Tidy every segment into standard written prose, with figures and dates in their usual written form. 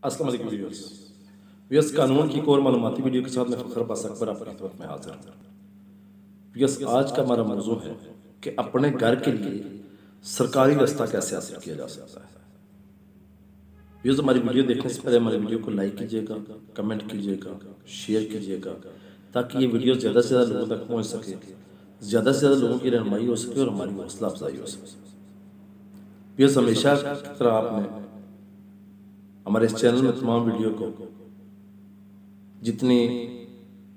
अस्सलाम वालेकुम viewers. Viewers, कानून की एक और मालूमाती वीडियो के साथ मैं फ़खर अब्बास अकबर आपकी खिदमत में हाज़िर हूँ। व्यूअर्स, आज का हमारा मौजू है कि अपने घर के लिए सरकारी रास्ता कैसे हासिल किया जा सकता है। व्यूअर्स, हमारी वीडियो देखने से पहले हमारी वीडियो को लाइक कीजिएगा, कमेंट कीजिएगा, शेयर कीजिएगा, ताकि ये वीडियो ज़्यादा से ज़्यादा लोगों तक पहुँच सके, ज़्यादा से ज़्यादा लोगों की रहनुमाई हो सके और हमारी हौसला अफजाई हो सके। व्यूअर्स, हमेशा की तरह आपने हमारे इस चैनल में तमाम वीडियो को जितनी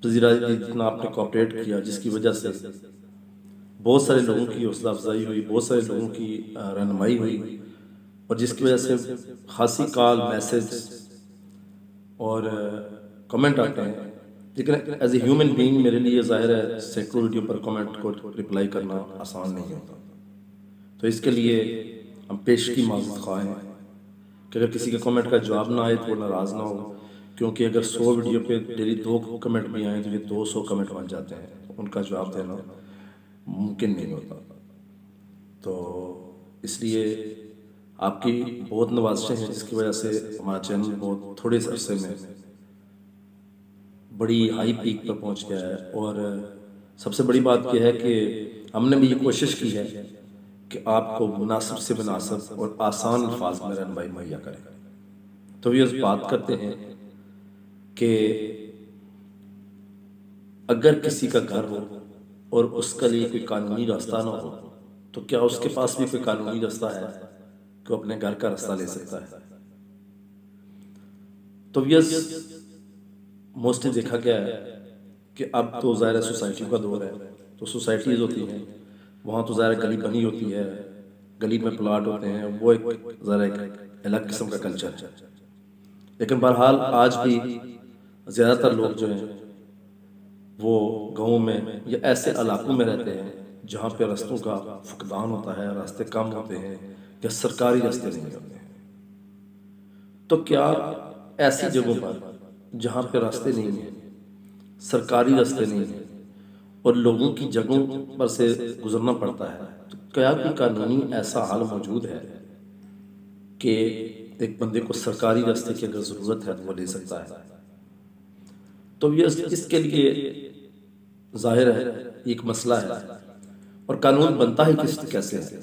पजीराई दी, जितना आपने कोऑपरेट किया, जिसकी वजह से बहुत सारे लोगों की हौसला अफजाई हुई, बहुत सारे लोगों की रहनुमाई हुई और जिसकी वजह से खासी कॉल, मैसेज और कमेंट आते हैं। लेकिन एज ए ह्यूमन बीइंग मेरे लिए ज़ाहिर है सैकड़ों वीडियो पर कमेंट को रिप्लाई करना आसान नहीं होता। तो इसके लिए हम पेश की माज़रत ख़्वाह हैं कि अगर किसी के कमेंट का जवाब ना आए तो वो नाराज़ ना हो, क्योंकि अगर 100 वीडियो पे डेली 2 कमेंट भी आए तो ये 200 कमेंट बन जाते हैं, तो उनका जवाब देना मुमकिन नहीं होता। तो इसलिए आपकी बहुत नवाज़िशें हैं जिसकी वजह से हमारा चैनल बहुत थोड़े से अरसे में बड़ी हाई पीक पर पहुंच गया है। और सबसे बड़ी बात यह है कि हमने भी ये कोशिश की है कि आपको मुनासिब से मुनासिब और आसान अल्फाज में रहनुमाई मुहैया करें। तो ये बात करते हैं कि अगर किसी का घर हो और उसके लिए कोई कानूनी रास्ता ना हो, तो क्या उसके पास भी कोई कानूनी रास्ता है कि वो अपने घर का रास्ता ले सकता है? तो यस, मोस्टली देखा गया है कि अब तो ज़ाहिर सोसाइटियों का दौर है, तो सोसाइटीज़ होती हैं, वहाँ तो ज़ाहिर गली बनी होती है, गली में प्लाट होते हैं, वो एक ज़रा एक अलग किस्म का कल्चर है। लेकिन बहरहाल आज भी ज़्यादातर लोग जो हैं वो गाँव में या ऐसे इलाकों में रहते हैं जहाँ पे रास्तों का फुकदान होता है, रास्ते कम होते हैं या सरकारी रास्ते नहीं होते हैं। तो क्या ऐसी जगहों पर जहाँ पे रास्ते नहीं हैं, सरकारी रास्ते नहीं हैं और लोगों की जगहों पर से गुजरना पड़ता है, तो क्या कोई कानूनी ऐसा हाल मौजूद है कि एक बंदे को सरकारी रास्ते की अगर ज़रूरत है तो वो ले सकता है? तो ये इसके लिए ज़ाहिर है एक मसला है। और कानून बनता ही कैसे है?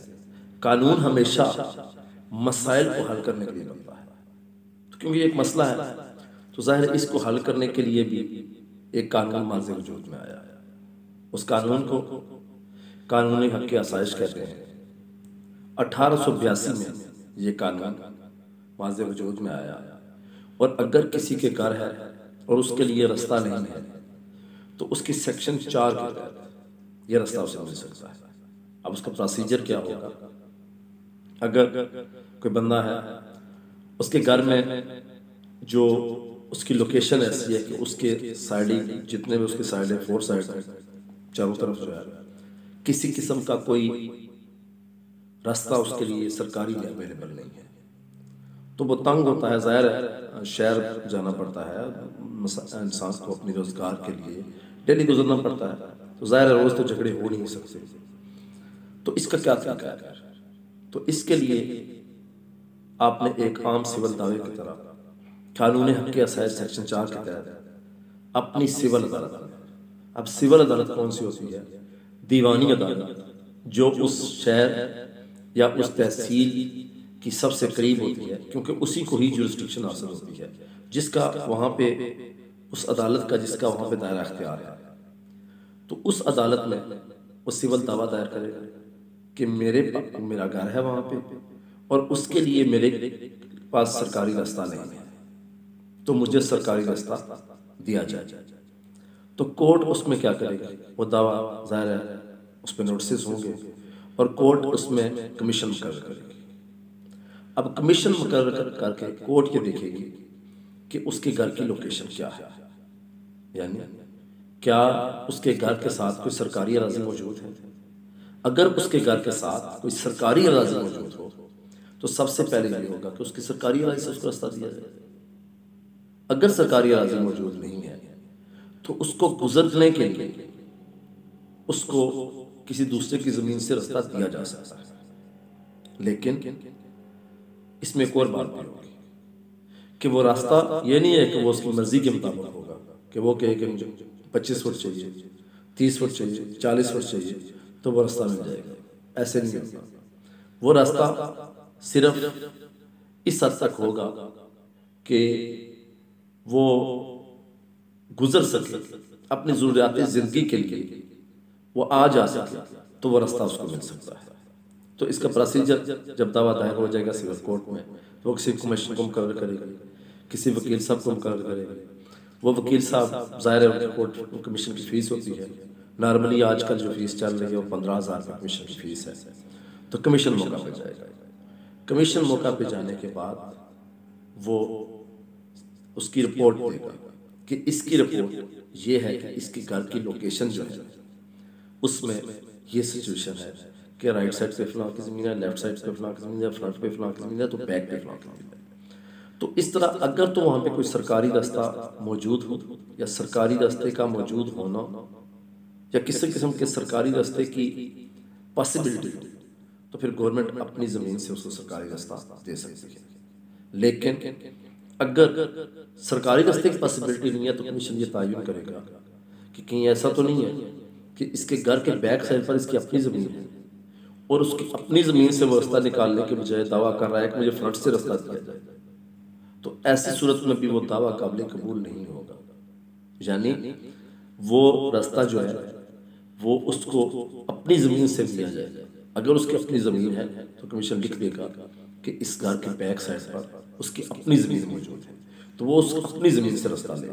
कानून हमेशा मसाइल को हल करने के लिए बनता है। तो क्योंकि एक मसला है तो ज़ाहिर है इसको हल करने के लिए भी एक कानून माज़े वजूद में आया है। उस कानून को कानूनी हक़ की आसाइश कहते हैं। 1882 में ये कानून माज़े वजूद में आया और अगर किसी के घर है और उसके लिए रास्ता नहीं है तो उसकी सेक्शन 4 के तहत यह रास्ता उसे मिल सकता है। अब उसका प्रोसीजर क्या होगा? अगर कोई बंदा है, उसके घर में जो उसकी लोकेशन ऐसी है कि उसके साइड जितने भी उसके साइड है, 4 साइड है, चारों तरफ जो है किसी किस्म का कोई रास्ता उसके लिए सरकारी में अवेलेबल नहीं है, तो वो तंग होता है। ज़ाहिर है शहर जाना पड़ता है इंसान को, अपने रोज़गार के लिए डेली गुजरना पड़ता है, तो ज़ाहिर है रोज़ तो झगड़े हो नहीं सकते। तो इसका क्या तरीका है? तो इसके लिए आपने एक आम सिविल दावे की तरह कानून हक़ की आसाइश सेक्शन 4 के तहत अपनी सिविल अदालत में, अब सिविल अदालत कौन सी होती है? दीवानी अदालत, जो उस शहर या उस तहसील की सबसे करीब होती है, क्योंकि उसी को ही जुरिस्डिक्शन हासिल होती है, जिसका वहाँ पे उस अदालत का जिसका वहाँ पे दायरा इख्तियार है। तो उस अदालत में वो सिविल दावा दायर करेगा कि मेरा घर है वहाँ पे और उसके लिए मेरे पास सरकारी रास्ता नहीं है, तो मुझे सरकारी रास्ता दिया जाए। तो कोर्ट उसमें क्या करेगी? वो दावा ज़ाहिर है उस पर नोटिस होंगे और कोर्ट उसमें कमीशन मुकर्रर करेगी। अब कमीशन मुकर्रर करके कोर्ट ये देखेगी कि उसके घर की लोकेशन क्या है, यानी क्या उसके घर के साथ कोई सरकारी अराज़ी मौजूद है। अगर उसके घर के साथ कोई सरकारी अराज़ी मौजूद हो तो सबसे पहले ये होगा कि उसकी सरकारी अराज़ी से उसको रास्ता दिया जाए। अगर सरकारी अराज़ी मौजूद नहीं है तो उसको गुजरने के लिए उसको किसी दूसरे की ज़मीन से रास्ता दिया जा सकता है। लेकिन इसमें एक और बात भी होगी कि वो रास्ता ये नहीं है कि वो उसकी मर्जी के मुताबिक होगा, कि वो कहे कि मुझे 25 फुट चाहिए, 30 फुट चाहिए, 40 फुट चाहिए तो वो रास्ता मिल जाएगा। ऐसे नहीं होगा। वो रास्ता सिर्फ इस हद तक होगा कि वो गुजर सके अपनी ज़रूरियात ज़िंदगी के लिए, वो आ जा सके, तो वो रास्ता उसको मिल सकता है। तो इसका प्रोसीजर जब दावा दायर हो जाएगा सिविल कोर्ट में, तो वो किसी कमीशन को मुकर्रर करेगा, किसी वकील साहब को मुकर्रर करेगा। वो वकील साहब ज़ाहिर है कोर्ट कमीशन की फ़ीस होती है, नॉर्मली आजकल जो फीस चल रही है वो 15,000 रुपये कमीशन की फ़ीस है। तो कमीशन मौका पे जाएगा। कमीशन मौका पे जाने के बाद वो उसकी रिपोर्ट देगा कि इसकी रिपोर्ट ये है कि इसकी घर की लोकेशन जो है उसमें ये सिचुएशन है कि राइट साइड पे फलां की ज़मीन है, लेफ्ट साइड पे फलां की ज़मीन है, फ्रंट पे फलां की ज़मीन है, तो बैक पे फलां की ज़मीन है। तो इस तरह अगर तो वहाँ पे कोई सरकारी रास्ता मौजूद हो या सरकारी रास्ते का मौजूद होना या किसी किस्म के सरकारी रास्ते की पॉसिबिलिटी हो, तो फिर गवर्नमेंट अपनी ज़मीन से उसको सरकारी रास्ता दे सकती है। लेकिन अगर सरकारी रास्ते की पॉसिबिलिटी नहीं है तो कमीशन ये तयन करेगा कि कहीं ऐसा तो नहीं है कि इसके घर के बैक साइड पर इसकी अपनी ज़मीन है और उसकी अपनी ज़मीन से वो रास्ता निकालने के बजाय दावा कर रहा है कि मुझे फ्रंट से रास्ता दिया जाए। तो ऐसी सूरत में भी वो दावा काबिल कबूल नहीं होगा। यानी वो रास्ता जो है वो उसको अपनी ज़मीन से दिया जाए। अगर उसकी अपनी ज़मीन है तो कमीशन लिख देगा कि इस घर के बैक साइड पर उसकी अपनी ज़मीन मौजूद है, तो वो उस अपनी ज़मीन से रास्ता ले।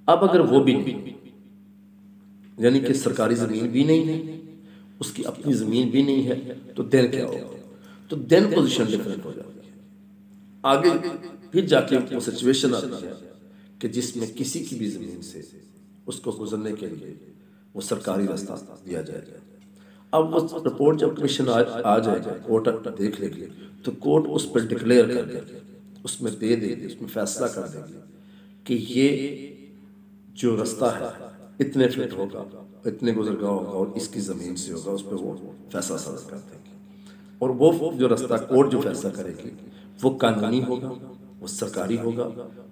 अब अगर वो भी नहीं, यानी कि सरकारी ज़मीन भी नहीं है, उसकी अपनी ज़मीन भी नहीं है, तो देन क्या होगा? तो देन पोजीशन डिफरेंट हो जाती है। आगे फिर जाके वो सिचुएशन आती है कि जिसमें किसी की भी ज़मीन से उसको गुजरने के लिए वो सरकारी रास्ता दिया जाएगा। अब वो रिपोर्ट जब कमीशन आ जाएगा, कोर्ट देख लेगी, तो कोर्ट उस पर डिक्लेयर कर देगी, उसमें दे देगी, उसमें फैसला कर देगी कि ये जो रास्ता है इतने फिट होगा, इतने गुजरगाह होगा और इसकी ज़मीन से होगा, उस पर वो फैसला सदर कर देगी। और वो जो रास्ता कोर्ट जो फैसला करेगी वो कानूनी होगा, वो सरकारी होगा,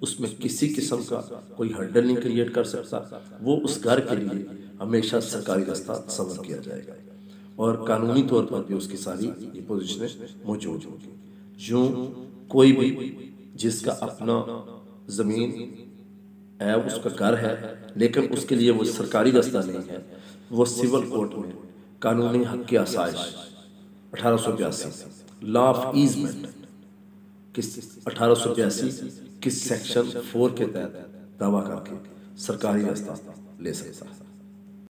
उसमें किसी किस्म का कोई हर्डल नहीं क्रिएट कर सकता। वो उस घर के लिए हमेशा सरकारी रास्ता तस्वर किया जाएगा और कानूनी तौर पर भी उसकी सारी ये पोजीशनें मौजूद होगी। यूँ कोई भी जिसका अपना ज़मीन है, उसका घर है, लेकिन उसके लिए वो सरकारी रास्ता नहीं है, वो सिविल कोर्ट में कानूनी हक की आसाइश 1882 लॉ ऑफ ईजमेंट किस 1882 किस सेक्शन 4 के तहत दावा करके सरकारी रास्ता ले सकता है।